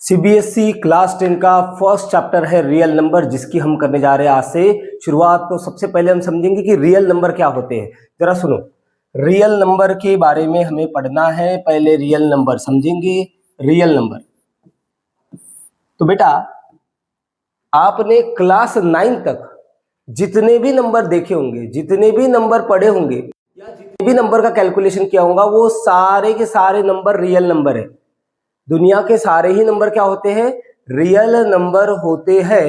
CBSE class 10 का first chapter है real number, जिसकी हम करने जा रहे हैं आज से शुरुआत। तो सबसे पहले हम समझेंगे कि रियल नंबर क्या होते हैं। जरा सुनो, रियल नंबर के बारे में हमें पढ़ना है। पहले रियल नंबर समझेंगे। रियल नंबर, तो बेटा आपने क्लास 9 तक जितने भी नंबर देखे होंगे, जितने भी नंबर पढ़े होंगे या जितने भी नंबर का कैलकुलेशन किया होगा, वो सारे के सारे नंबर रियल नंबर है। दुनिया के सारे ही नंबर क्या होते हैं? रियल नंबर होते हैं।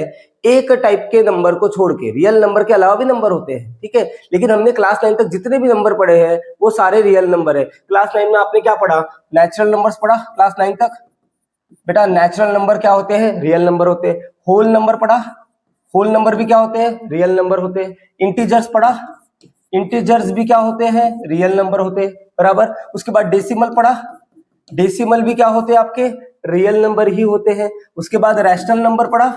एक टाइप के नंबर को छोड़ के रियल नंबर के अलावा भी नंबर होते हैं, ठीक है। लेकिन हमने क्लास 9 तक जितने भी नंबर पढ़े हैं वो सारे रियल नंबर है। क्लास 9 में आपने क्या पढ़ा? नेचुरल नंबर्स पढ़ा क्लास 9 तक। बेटा नेचुरल नंबर क्या होते हैं? रियल नंबर होते हैं। होल नंबर पढ़ा, होल नंबर भी क्या होते हैं? रियल नंबर होते हैं। इंटीजर्स पढ़ा, इंटीजर्स भी क्या होते हैं? रियल नंबर होते हैं, बराबर। उसके बाद डेसिमल पढ़ा, डेसिमल भी क्या होते हैं? आपके रियल नंबर ही होते हैं। उसके बाद रैशनल नंबर पढ़ा,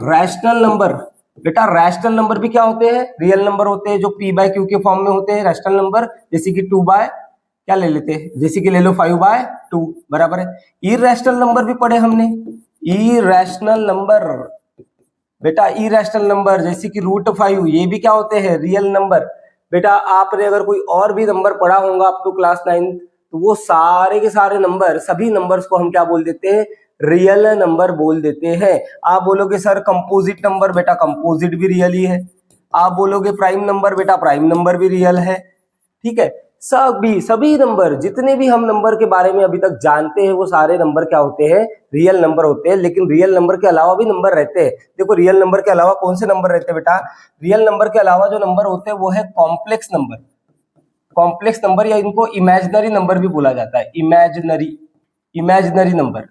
रैशनल नंबर, बेटा रैशनल नंबर भी क्या होते हैं? रियल नंबर होते हैं, जो p बाय क्यू के फॉर्म में होते हैं रैशनल नंबर। जैसे कि 2 बाय क्या ले लेते हैं, जैसे कि ले लो 5/2, बराबर है। इरैशनल नंबर भी पढ़े हमने, इरैशनल नंबर, बेटा इरैशनल नंबर जैसे कि √5, ये भी क्या होते हैं? Real number. बेटा आपने अगर कोई और भी नंबर पढ़ा होगा अप टू क्लास 9, तो वो सारे के सारे नंबर, सभी नंबर्स को हम क्या बोल देते हैं? रियल नंबर बोल देते हैं। आप बोलोगे सर कंपोजिट नंबर, बेटा कंपोजिट भी रियल ही है। आप बोलोगे प्राइम नंबर, बेटा प्राइम नंबर भी रियल है, ठीक है। सभी नंबर, जितने भी हम नंबर के बारे में अभी तक जानते हैं, वो सारे नंबर क्या होते हैं? रियल नंबर होते हैं। लेकिन रियल नंबर के अलावा भी नंबर रहते हैं। देखो रियल नंबर के अलावा कौन से नंबर रहते हैं बेटा? रियल नंबर के अलावा जो नंबर होते हैं वो है कॉम्प्लेक्स नंबर, कॉम्प्लेक्स नंबर, या इनको इमेजिनरी नंबर भी बोला जाता है। Imaginary, imaginary number,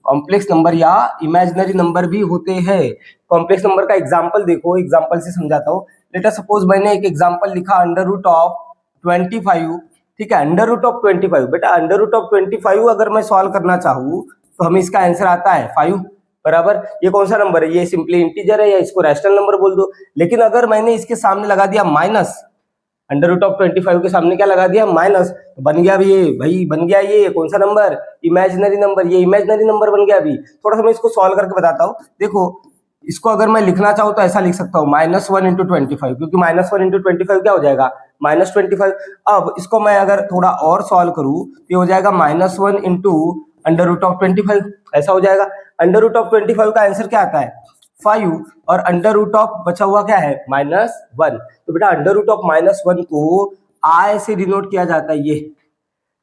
complex number या इमेजिनरी नंबर भी होते हैं। कॉम्प्लेक्स नंबर का एग्जांपल देखो, एग्जांपल से समझाता हूँ। लेट अस सपोज मैंने एक एग्जांपल लिखा √25, ठीक है। √25, बेटा √25 अगर मैं सॉल्व करना चाहूँ तो हमें इसका आंसर आता है 5, बराबर। ये कौन सा नंबर है? ये सिंपली इंटीजर है, या इसको रैशनल नंबर बोल दो। लेकिन अगर मैंने इसके सामने लगा दिया माइनस, √25 के सामने क्या लगा दिया? माइनस, तो बन गया भी ये, भाई बन गया ये कौन सा नंबर? Imaginary number. ये इमेजिनरी नंबर बन गया। अभी थोड़ा सा मैं इसको सॉल्व करके बताता हूँ। देखो इसको अगर मैं लिखना चाहूँ तो ऐसा लिख सकता हूँ -1 × 25, क्योंकि -1 × 25 क्या हो जाएगा? -25। अब इसको मैं अगर थोड़ा और सॉल्व करूँ तो ये हो जाएगा -1 × √25, ऐसा हो जाएगा। √25 का आंसर क्या आता है? 5, और √, बचा हुआ क्या है? -1। तो बेटा √-1 को I से डिनोट किया जाता है। ये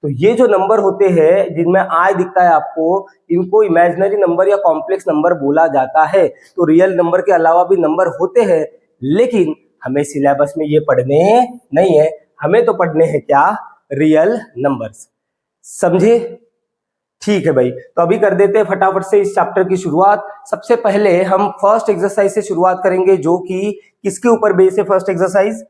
तो ये जो नंबर होते हैं जिनमें I दिखता है आपको, इनको इमेजिनरी नंबर या कॉम्प्लेक्स नंबर बोला जाता है। तो रियल नंबर के अलावा भी नंबर होते हैं, लेकिन हमें सिलेबस में ये पढ़ने नहीं है। हमें तो पढ़ने हैं क्या? Real numbers. समझे? ठीक है भाई, तो अभी कर देते हैं फटाफट से इस चैप्टर की शुरुआत। सबसे पहले हम फर्स्ट एक्सरसाइज से शुरुआत करेंगे, जो कि किसके ऊपर बेस है? फर्स्ट एक्सरसाइज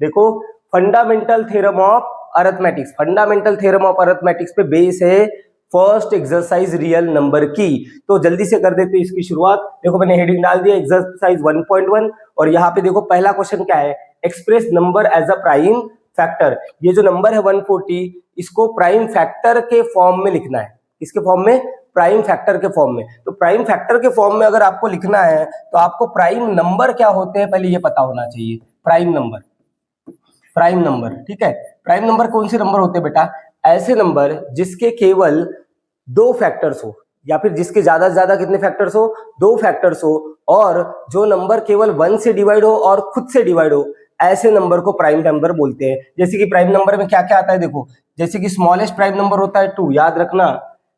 देखो, fundamental theorem of arithmetics, fundamental theorem of arithmetics पे बेस है फर्स्ट एक्सरसाइज रियल नंबर की। तो जल्दी से कर देते हैं इसकी शुरुआत। देखो मैंने हेडिंग डाल दिया एक्सरसाइज 1.1, और यहाँ पे देखो पहला क्वेश्चन क्या है? Express number as a prime factor. ये जो नंबर है 140, इसको प्राइम फैक्टर के फॉर्म में लिखना है। इसके फॉर्म में? प्राइम फैक्टर के फॉर्म में। तो प्राइम फैक्टर के फॉर्म में अगर आपको लिखना है तो आपको प्राइम नंबर क्या होते हैं पहले ये पता होना चाहिए। प्राइम नंबर, प्राइम नंबर, ठीक है। प्राइम नंबर कौन से नंबर होते हैं बेटा? ऐसे नंबर जिसके केवल 2 फैक्टर्स हो, या फिर जिसके ज्यादा से ज्यादा कितने फैक्टर्स हो? 2 फैक्टर्स हो, और जो नंबर केवल 1 से डिवाइड हो और खुद से डिवाइड हो, ऐसे नंबर को प्राइम नंबर बोलते हैं। जैसे कि प्राइम नंबर में क्या क्या आता है देखो, जैसे कि स्मॉलेस्ट प्राइम नंबर होता है 2, याद रखना।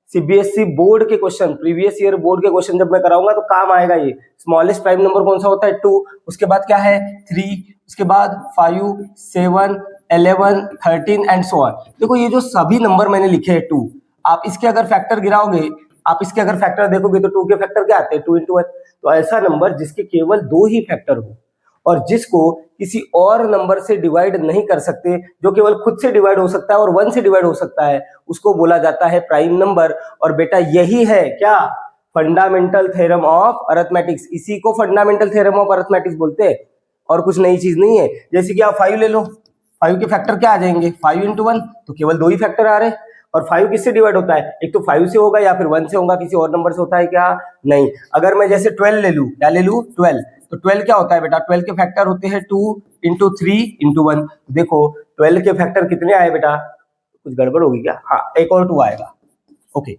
सीबीएसई बोर्ड के क्वेश्चन, प्रीवियस ईयर बोर्ड के क्वेश्चन जब मैं कराऊंगा तो काम आएगा ये। स्मॉलेस्ट प्राइम नंबर कौन सा होता है? 2। उसके बाद क्या है? 3। उसके बाद 5, 7, 11, 13 एंड सो ऑन। देखो ये जो सभी नंबर मैंने लिखे हैं 2, आप इसके अगर फैक्टर गिराओगे, आप इसके अगर फैक्टर देखोगे तो 2 के फैक्टर क्या आते हैं? 2 × 1। तो ऐसा नंबर जिसके केवल 2 ही फैक्टर हो और जिसको किसी और नंबर से डिवाइड नहीं कर सकते, जो केवल खुद से डिवाइड हो सकता है और 1 से डिवाइड हो सकता है, उसको बोला जाता है प्राइम नंबर। और बेटा यही है क्या? Fundamental theorem of arithmetics. इसी को फंडामेंटल थ्योरम ऑफ अरिथमेटिक्स बोलते हैं, और कुछ नई चीज नहीं है। जैसे कि आप 5 ले लो, 5 के फैक्टर क्या आ जाएंगे? 5 × 1, तो केवल 2 ही फैक्टर आ रहे हैं। और 5 किससे डिवाइड होता है? एक तो 5 से होगा या फिर 1 से होगा, किसी और नंबर से होता है क्या? नहीं। अगर मैं जैसे 12 ले लूं, क्या ले लूं? 12, तो 12 क्या होता है बेटा? 12 के फैक्टर होते हैं 2 इंटू 3 इंटू 1। देखो 12 के फैक्टर कितने आए बेटा? कुछ गड़बड़ होगी क्या? हाँ, एक और 2 आएगा। ओके,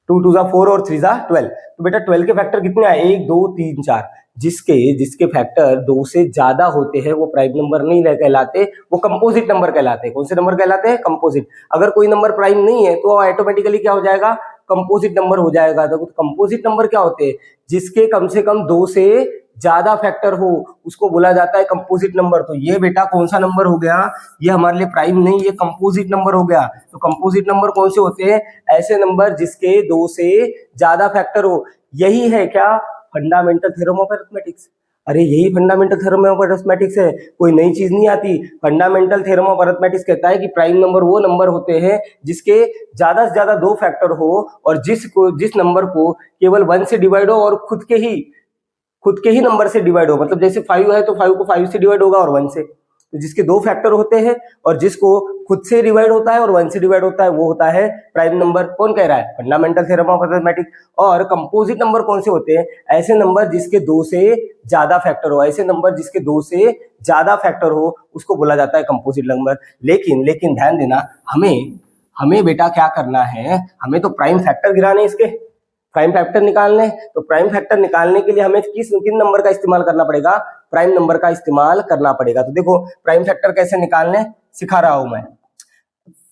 2 2 जा 4 और 3 जा 12। तो बेटा 12 के फैक्टर कितने आए? 1 2 3 4। जिसके फैक्टर 2 से ज्यादा होते हैं वो प्राइम नंबर नहीं कहलाते, वो कंपोजिट नंबर कहलाते हैं। कौन से नंबर कहलाते हैं? कंपोजिट। अगर कोई नंबर प्राइम नहीं है तो ऑटोमेटिकली क्या हो जाएगा? कंपोजिट नंबर हो जाएगा। तो कंपोजिट नंबर क्या होते हैं? जिसके कम से कम 2 से ज्यादा फैक्टर हो उसको बोला जाता है कंपोजिट नंबर। तो ये बेटा कौन सा नंबर हो गया? ये हमारे लिए प्राइम नहीं, ये कंपोजिट नंबर हो गया। तो कंपोजिट नंबर कौन से होते हैं? ऐसे नंबर जिसके 2 से ज्यादा फैक्टर हो। यही है क्या? Fundamental theorem of arithmetics. अरे यही फंडामेंटल थ्योरम ऑफ अरिथमेटिक्स है, कोई नई चीज नहीं आती। फंडामेंटल थ्योरम ऑफ अरिथमेटिक्स कहता है कि प्राइम नंबर वो नंबर होते हैं जिसके ज्यादा से ज्यादा 2 फैक्टर हो और जिस नंबर को केवल 1 से डिवाइड हो और खुद के ही नंबर से डिवाइड हो। मतलब जैसे 5 है तो 5 को 5 से डिवाइड होगा और 1 से। तो जिसके 2 फैक्टर होते हैं और जिसको खुद से डिवाइड होता है और 1 से डिवाइड होता है वो होता है प्राइम नंबर। कौन कह रहा है? Fundamental theorem of arithmetics. और कंपोजिट नंबर कौन से होते हैं? ऐसे नंबर जिसके 2 से ज्यादा फैक्टर हो। ऐसे नंबर जिसके 2 से ज्यादा फैक्टर हो उसको बोला जाता है कंपोजिट नंबर। लेकिन ध्यान देना, हमें बेटा क्या करना है? हमें तो प्राइम फैक्टर गिराने, इसके प्राइम फैक्टर निकालने। तो प्राइम फैक्टर निकालने के लिए हमें किन नंबर का इस्तेमाल करना पड़ेगा? प्राइम नंबर का इस्तेमाल करना पड़ेगा। तो देखो प्राइम फैक्टर कैसे निकालने सिखा रहा हूं मैं।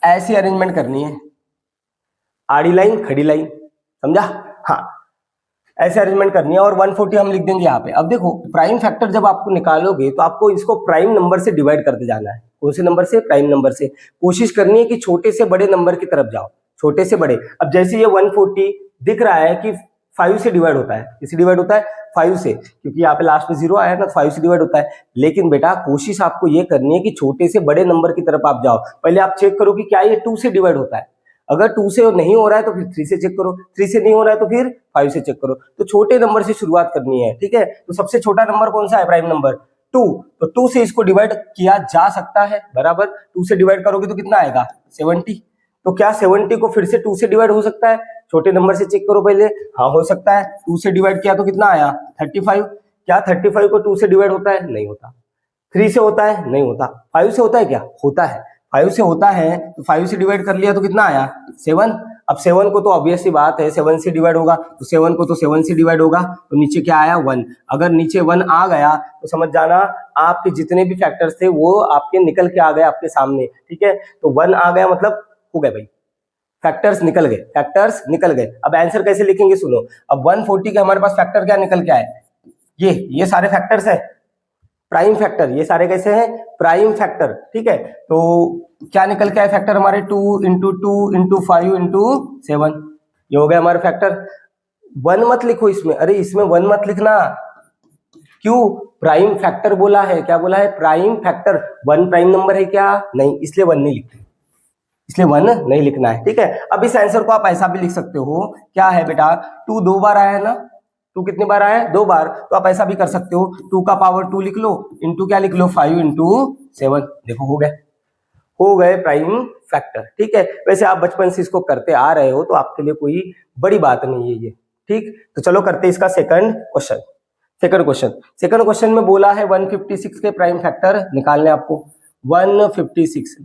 ऐसी अरेंजमेंट करनी है, आड़ी लाइन खड़ी लाइन, समझा? हाँ, ऐसे अरेंजमेंट करनी है और 140 हम लिख देंगे यहाँ पे। अब देखो प्राइम फैक्टर जब आपको निकालोगे तो आपको इसको प्राइम नंबर से डिवाइड करते जाना है। कौन से नंबर से? प्राइम नंबर से। कोशिश करनी है कि छोटे से बड़े नंबर की तरफ जाओ, छोटे से बड़े। अब जैसे ये 140 दिख रहा है कि 5 से डिवाइड होता है। किससे डिवाइड होता है? 5 से, क्योंकि यहाँ पे लास्ट में 0 आया ना, 5 से डिवाइड होता है। लेकिन बेटा कोशिश आपको ये करनी है कि छोटे से बड़े नंबर की तरफ आप जाओ। पहले आप चेक करो कि क्या ये 2 से डिवाइड होता है। अगर 2 से नहीं हो रहा है तो फिर 3 से चेक करो, 3 से नहीं हो रहा है तो फिर 5 से चेक करो। तो छोटे नंबर से शुरुआत करनी है, ठीक है? तो सबसे छोटा नंबर कौन सा है? Prime number 2। तो 2 से इसको डिवाइड किया जा सकता है, बराबर। 2 से डिवाइड करोगे तो कितना आएगा? 70। तो क्या 70 को फिर से 2 से डिवाइड हो सकता है? छोटे नंबर से चेक करो पहले। हाँ हो सकता है। 2 से डिवाइड किया तो कितना आया? 35। क्या 35 को 2 से डिवाइड होता है? नहीं होता। 3 से होता है? नहीं होता। 5 से होता है क्या? होता है। 5 से होता है तो 5 से डिवाइड कर लिया तो कितना आया? 7। अब 7 को तो ऑब्वियस सी बात है 7 से डिवाइड होगा, तो 7 को तो 7 से डिवाइड होगा, तो नीचे क्या आया? 1। अगर नीचे 1 आ गया तो समझ जाना आपके जितने भी फैक्टर्स थे वो आपके निकल के आ गए आपके सामने, ठीक है? तो 1 आ गया मतलब हो गए भाई, फैक्टर्स निकल गए। अब आंसर कैसे लिखेंगे सुनो। अब 140 के हमारे पास फैक्टर क्या निकल के आए? ये सारे फैक्टर्स है प्राइम फैक्टर। ये सारे कैसे हैं? प्राइम फैक्टर, ठीक है? तो क्या निकल के आए फैक्टर हमारे? 2 इंटू 2 इंटू 5 इंटू 7। ये हो गया हमारे फैक्टर। 1 मत लिखो इसमें, अरे इसमें 1 मत लिखना। क्यों? प्राइम फैक्टर बोला है। क्या बोला है? Prime factor. 1 प्राइम नंबर है क्या? नहीं, इसलिए 1 नहीं लिखते, इसलिए 1 नहीं लिखना है, ठीक है? अब इस आंसर को आप ऐसा भी लिख सकते हो, क्या है बेटा? 2 2 बार आया है ना, 2 कितनी बार आया है? 2 बार। तो आप ऐसा भी कर सकते हो, 2 का पावर 2 लिख लो, इंटू क्या लिख लो? 5 इंटू 7। देखो हो गए प्राइम फैक्टर, ठीक है? वैसे आप बचपन से इसको करते आ रहे हो तो आपके लिए कोई बड़ी बात नहीं है ये, ठीक? तो चलो करते इसका सेकंड क्वेश्चन में बोला है 156 के प्राइम फैक्टर निकालने आपको। 156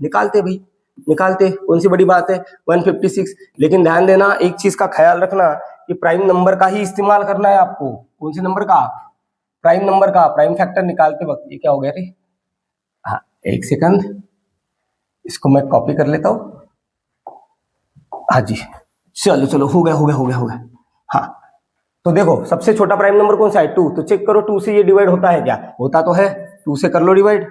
निकालते, कौन सी बड़ी बात है? 156। लेकिन ध्यान देना, एक चीज का ख्याल रखना कि प्राइम नंबर का ही इस्तेमाल करना है आपको। कौन से नंबर का? प्राइम नंबर का। प्राइम फैक्टर निकालते वक्त ये क्या हो गया रे? हाँ, एक सेकंड, इसको मैं कॉपी कर लेता हूं। हाँ जी, चलो हो गया। हाँ, तो देखो सबसे छोटा प्राइम नंबर कौन सा है? 2। तो चेक करो 2 से ये डिवाइड होता है क्या? होता तो है। 2 से कर लो डिवाइड,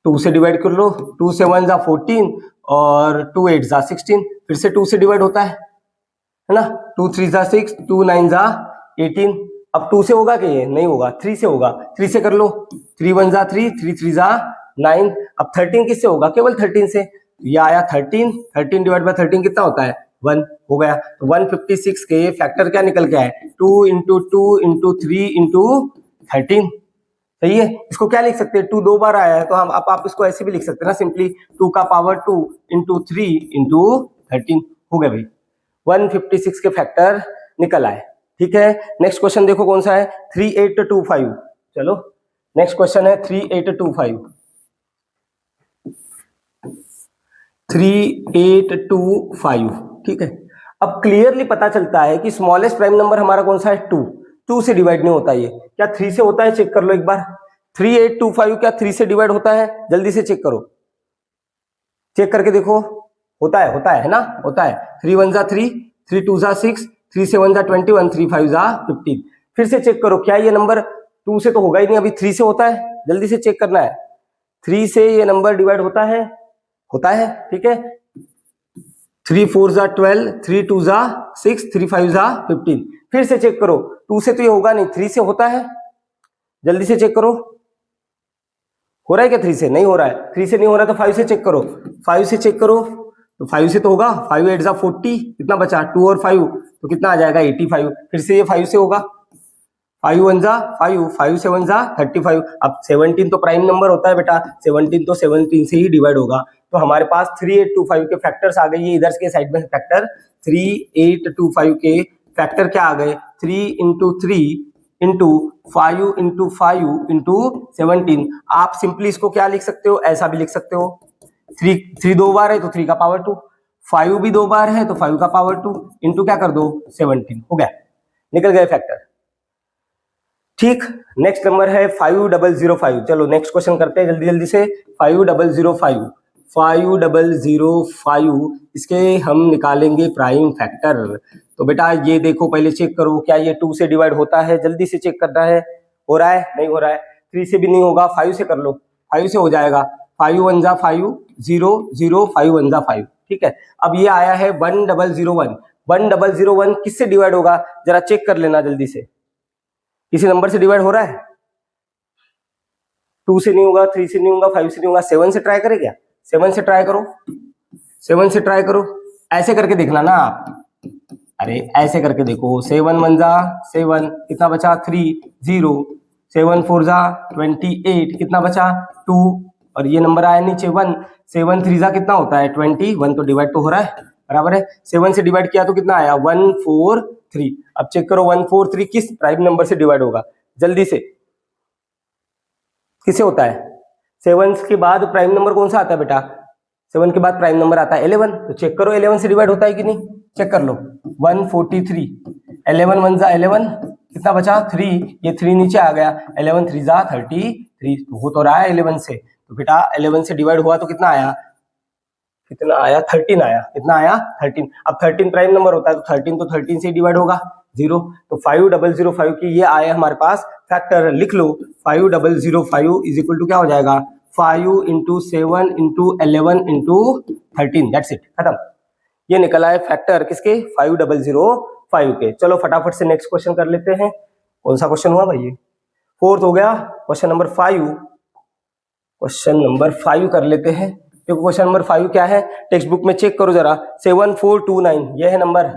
2 से डिवाइड कर लो। 2 से 1 जा 14 और 2 8 जा 16। फिर से 2 से डिवाइड होता है ना? 2 3 जा 6, 2 9 जा 18। अब 2 से होगा कि ये नहीं होगा, 3 से होगा। 3 से कर लो, 3 1 जा 3, 3 3 जा 9। अब 13 किससे होगा? केवल 13 से। ये आया 13 डिवाइड बाय 13 कितना होता है? 1 हो गया। तो 156 के फैक्टर क्या निकल के आए? 2 इंटू 2 इंटू 3 इंटू 13। सही है। इसको क्या लिख सकते हैं, 2 दो बार आया है तो हम आप इसको ऐसे भी लिख सकते हैं ना, सिंपली 2 का पावर 2 इंटू 3 इंटू 13 हो गया भाई, 156 के फैक्टर निकल आए। ठीक है, नेक्स्ट क्वेश्चन देखो कौन सा है, 3825। चलो नेक्स्ट क्वेश्चन है 3825। 3825, ठीक है। अब क्लियरली पता चलता है कि स्मॉलेस्ट प्राइम नंबर हमारा कौन सा है, 2 से डिवाइड नहीं होता, ये क्या 3 से होता है, चेक कर लो एक बार। 3825 क्या 3 से डिवाइड होता है, जल्दी से चेक करो, चेक करके देखो, होता है ना, होता है। 3 1 जा 3, 3 2 जा 6, 3 7 जा 21, 3 5 जा 15। फिर से चेक करो, क्या ये नंबर 2 से तो होगा ही नहीं, अभी 3 से होता है, जल्दी से चेक करना है। 3 से ये नंबर डिवाइड होता है, ठीक है। 3 4 जा 12, 3 2 जा 6, 3 5 जा 15। फिर से चेक करो, 2 से तो ये होगा नहीं, 3 से होता है, जल्दी से चेक करो, हो रहा है क्या 3 से, नहीं हो रहा है। 3 से नहीं हो रहा तो 5 से चेक करो, 5 से चेक करो, तो 5 से तो होगा, 5 8 जा 40, कितना बचा 2 और 5 तो कितना आ जाएगा 85। फिर से ये 5 से होगा, 5 1 जा 5, 5 7 जा 35। अब 17 तो प्राइम नंबर होता है बेटा, 17 तो 17 से ही डिवाइड होगा। तो हमारे पास 3825 के फैक्टर्स आ गए, ये इधर के साइड में फैक्टर 3825 के फैक्टर क्या आ गए, 3 इंटू 3 इंटू 5 इंटू 5 इंटू 17। आप सिंपली इसको क्या लिख सकते हो, ऐसा भी लिख सकते हो, 3 दो बार है तो 3 का पावर 2, 5 भी दो बार है तो 5 का पावर 2 इंटू क्या कर दो 17, हो गया, निकल गए फैक्टर। ठीक, नेक्स्ट नंबर है 5005। चलो नेक्स्ट क्वेश्चन करते हैं जल्दी जल्दी से। 5005, 5005 इसके हम निकालेंगे प्राइम फैक्टर। तो बेटा ये देखो, पहले चेक करो क्या ये 2 से डिवाइड होता है, जल्दी से चेक करना है, हो रहा है, नहीं हो रहा है। 3 से भी नहीं होगा, 5 से कर लो, 5 से हो जाएगा, 5 1 जा 5, 0 0 5 1 जा 5, ठीक है। अब ये आया है 1001, 1001 किससे डिवाइड होगा, जरा चेक कर लेना जल्दी से, किसी नंबर से डिवाइड हो रहा है, 2 से नहीं होगा, 3 से नहीं होगा, 5 से नहीं होगा, 7 से ट्राई करें क्या, 7 से ट्राई करो, 7 से ट्राई करो, ऐसे करके देखना ना आप, अरे ऐसे करके देखो, 7 1 जा 7, कितना बचा 3 0, 7 4 जा 28, कितना बचा 2, और ये नंबर आया नीचे 1, 7 3 जा कितना होता है 21, तो डिवाइड तो हो रहा है, बराबर है। 7 से डिवाइड किया तो कितना आया 143। अब चेक करो 143 किस प्राइम नंबर से डिवाइड होगा, जल्दी से, किसे होता है, 7 के बाद प्राइम नंबर कौन सा आता है बेटा, 7 के बाद प्राइम नंबर आता है 11, तो चेक करो 11 से डिवाइड होता है कि नहीं, चेक कर लो, 143, 11 1 जा 11, कितना बचा 3, ये 3 नीचे आ गया, 11 3 जा 33, तो हो तो रहा है 11 से, तो बेटा 11 से डिवाइड हुआ तो कितना आया, 13 आया, कितना आया 13। अब 13 प्राइम नंबर होता है तो 13 तो 13 से डिवाइड होगा 0, तो 5005 की ये आया हमारे पास फैक्टर, लिख लो 5005 इज इक्वल टू क्या हो जाएगा 5 into 7 into 11 into 13, that's it, खत्म। ये निकला है फैक्टर किसके, 5005 के। चलो फटाफट से नेक्स्ट क्वेश्चन कर लेते हैं, कौन सा क्वेश्चन हुआ भाई, 4th हो गया, क्वेश्चन नंबर 5, क्वेश्चन नंबर 5 कर लेते हैं। देखो क्वेश्चन नंबर 5 क्या है, टेक्स्ट बुक में चेक करो जरा, 7429 ये है नंबर,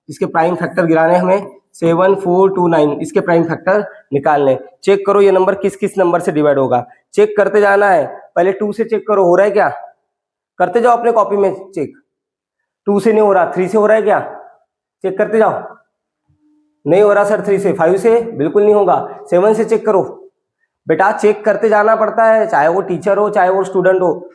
इसके प्राइम फैक्टर गिराने हमें, 7429 इसके प्राइम फैक्टर निकालने। चेक करो ये नंबर किस किस नंबर से डिवाइड होगा, चेक करते जाना है, पहले 2 से चेक करो हो रहा है क्या, करते जाओ अपने कॉपी में चेक, 2 से नहीं हो रहा, 3 से हो रहा है क्या, चेक करते जाओ, नहीं हो रहा सर 3 से, 5 से बिल्कुल नहीं होगा, 7 से चेक करो बेटा, चेक करते जाना पड़ता है, चाहे वो टीचर हो चाहे वो स्टूडेंट हो,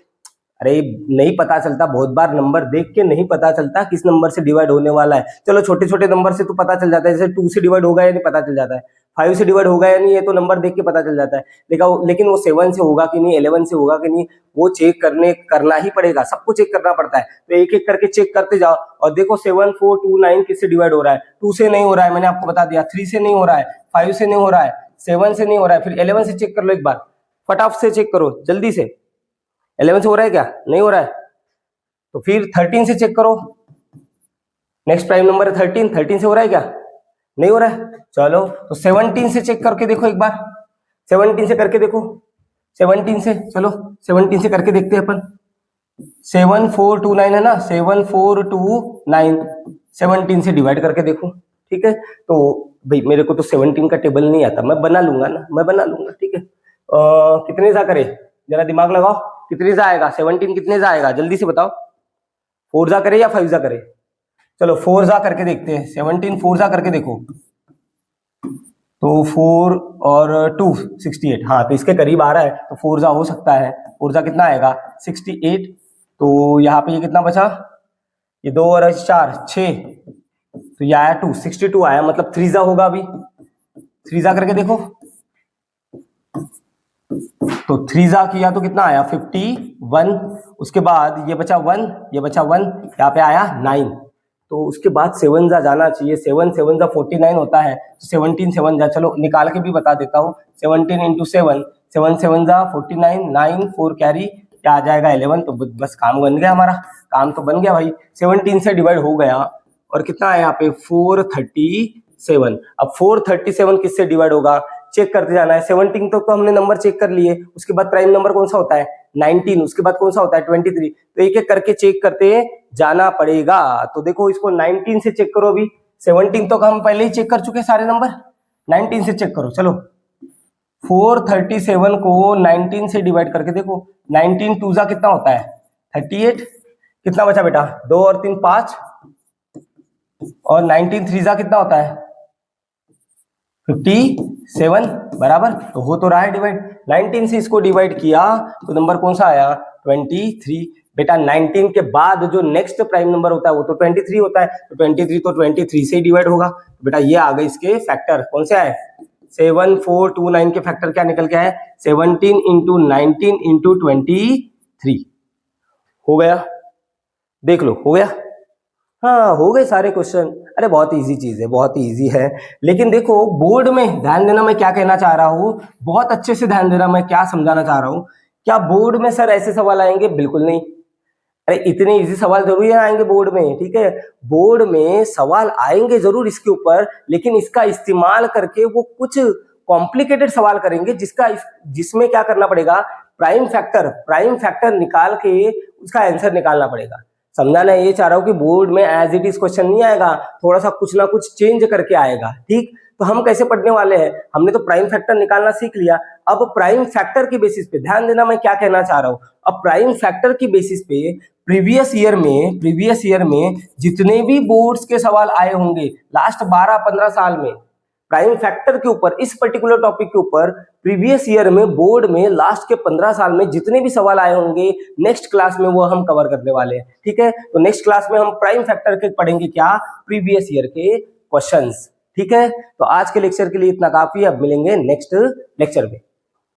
अरे नहीं पता चलता, बहुत बार नंबर देख के नहीं पता चलता किस नंबर से डिवाइड होने वाला है। चलो छोटे छोटे नंबर से तो पता चल जाता है, जैसे 2 से डिवाइड होगा या नहीं पता चल जाता है, 5 से डिवाइड होगा या नहीं ये तो नंबर देख के पता चल जाता है, लेकिन वो 7 से होगा कि नहीं, 11 से होगा कि नहीं, वो चेक करना ही पड़ेगा, सबको चेक करना पड़ता है। तो एक एक करके चेक करते जाओ और देखो 7429 किससे डिवाइड हो रहा है, 2 से नहीं हो रहा है, मैंने आपको बता दिया, 3 से नहीं हो रहा है, 5 से नहीं हो रहा है, 7 से नहीं हो रहा है, फिर 11 से चेक कर लो एक बार, फटाफट से चेक करो जल्दी से, 11 से हो रहा है क्या, नहीं हो रहा है, तो फिर 13 से चेक करो, नेक्स्ट प्राइम नंबर है 13 से हो रहा है क्या, नहीं हो रहा है, चलो तो 17 से चेक करके देखो एक बार, 17 से करके देखो, 17 से, चलो 17 से करके देखते हैं अपन, 7429 है ना, 7429 17 से डिवाइड करके देखो, ठीक है। तो भाई मेरे को तो 17 का टेबल नहीं आता, मैं बना लूंगा ना, मैं बना लूंगा, ठीक है, कितने जा करे, जरा दिमाग लगाओ, कितने जा आएगा 17 कितने जा आएगा, जल्दी से बताओ। 4 जा करे या 5 जा करे, चलो 4 जा करके देखते हैं। 17 4 जा करके देखो तो 4 और 2 68, हाँ तो इसके करीब आ रहा है, तो 4 जा हो सकता है। 4 जा कितना आएगा 68, तो यहाँ पे ये कितना बचा, ये 2 और 4 6, तो ये आया 2 62 आया, मतलब 3 जा होगा। अभी 3 जा करके देखो, तो 3 जा किया तो कितना आया 51, उसके बाद ये बचा 1, ये बचा 1, यहाँ पे आया 9, तो उसके बाद 7 जा जाना चाहिए। 7 7 जा 49 होता है, तो 17 7 जा, चलो निकाल के भी बता देता हूँ। 17 इंटू 7, 7 7 जा 49, 9 4 कैरी, क्या आ जाएगा 11, तो बस काम बन गया, हमारा काम तो बन गया भाई। 17 से डिवाइड हो गया, और कितना है यहाँ पे 437। अब 437 किससे डिवाइड होगा, चेक करते जाना है। 17 तो हमने नंबर चेक कर लिए, उसके बाद प्राइम नंबर कौन सा होता है 19, उसके बाद कौन सा होता है 23, तो एक एक करके चेक करते जाना पड़ेगा। तो देखो इसको 19 से चेक करो, अभी 17 तो हम पहले ही चेक कर चुके सारे नंबर, 19 से चेक करो। चलो 437 को 19 से डिवाइड करके देखो, 19 2 जा कितना होता है 38, कितना बचा बेटा 2 और 3 5, और 19 3 जा कितना होता है 57, बराबर, तो हो तो रहा है डिवाइड। 19 से इसको डिवाइड किया तो नंबर कौन सा आया 23। बेटा 19 के बाद जो नेक्स्ट प्राइम नंबर होता है वो तो 23 होता है, तो 23 तो 23 से ही डिवाइड होगा। तो बेटा ये आ गए इसके फैक्टर, कौन से आए 7429 के फैक्टर क्या निकल के आए 17 इंटू 19 इंटू 23। हो गया, देख लो हो गया, हाँ हो गए सारे क्वेश्चन। अरे बहुत इजी चीज है, बहुत ही इजी है। लेकिन देखो बोर्ड में ध्यान देना, मैं क्या कहना चाह रहा हूँ, बहुत अच्छे से ध्यान देना, मैं क्या समझाना चाह रहा हूँ। क्या बोर्ड में सर ऐसे सवाल आएंगे, बिल्कुल नहीं। अरे इतने इजी सवाल जरूर आएंगे बोर्ड में, ठीक है, बोर्ड में सवाल आएंगे जरूर इसके ऊपर, लेकिन इसका इस्तेमाल करके वो कुछ कॉम्प्लिकेटेड सवाल करेंगे, जिसमें क्या करना पड़ेगा, प्राइम फैक्टर निकाल के उसका आंसर निकालना पड़ेगा। समझाना ये चाह रहा हूँ कि बोर्ड में एज इट इज क्वेश्चन नहीं आएगा, थोड़ा सा कुछ ना कुछ चेंज करके आएगा, ठीक। तो हम कैसे पढ़ने वाले हैं, हमने तो प्राइम फैक्टर निकालना सीख लिया। अब प्राइम फैक्टर की बेसिस पे ध्यान देना, मैं क्या कहना चाह रहा हूँ। अब प्राइम फैक्टर की बेसिस पे प्रीवियस ईयर में जितने भी बोर्ड्स के सवाल आए होंगे लास्ट 12-15 साल में, प्राइम फैक्टर के ऊपर, इस पर्टिकुलर टॉपिक के ऊपर प्रीवियस ईयर में बोर्ड में लास्ट के 15 साल में जितने भी सवाल आए होंगे, नेक्स्ट क्लास में वो हम कवर करने वाले हैं, ठीक है। तो नेक्स्ट क्लास में हम प्राइम फैक्टर के पढ़ेंगे क्या, प्रीवियस ईयर के क्वेश्चंस, ठीक है। तो आज के लेक्चर के लिए इतना काफी है, अब मिलेंगे नेक्स्ट लेक्चर में।